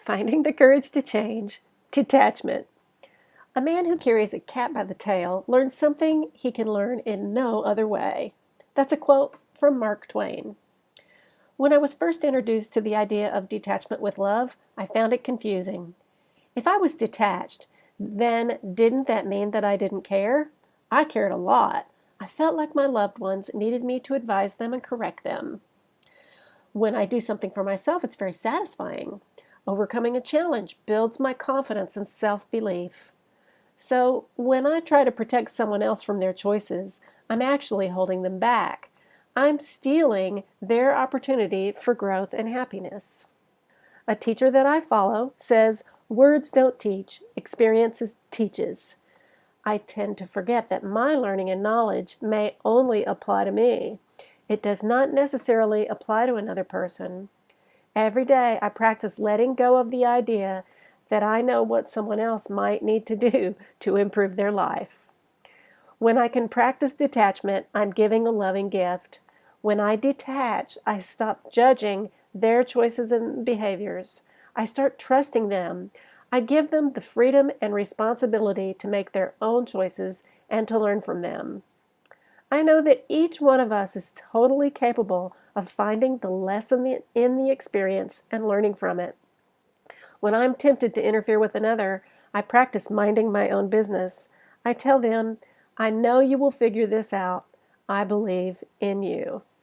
Finding the courage to change. Detachment. A man who carries a cat by the tail learns something he can learn in no other way. That's a quote from Mark Twain. When I was first introduced to the idea of detachment with love, I found it confusing. If I was detached, then didn't that mean that I didn't care? I cared a lot. I felt like my loved ones needed me to advise them and correct them. When I do something for myself, it's very satisfying. Overcoming a challenge builds my confidence and self-belief. So when I try to protect someone else from their choices, I'm actually holding them back. I'm stealing their opportunity for growth and happiness. A teacher that I follow says, "Words don't teach, experiences teaches." I tend to forget that my learning and knowledge may only apply to me. It does not necessarily apply to another person. Every day I practice letting go of the idea that I know what someone else might need to do to improve their life. When I can practice detachment, I'm giving a loving gift. When I detach, I stop judging their choices and behaviors. I start trusting them. I give them the freedom and responsibility to make their own choices and to learn from them. I know that each one of us is totally capable of finding the lesson in the experience and learning from it. When I'm tempted to interfere with another, I practice minding my own business. I tell them, "I know you will figure this out. I believe in you."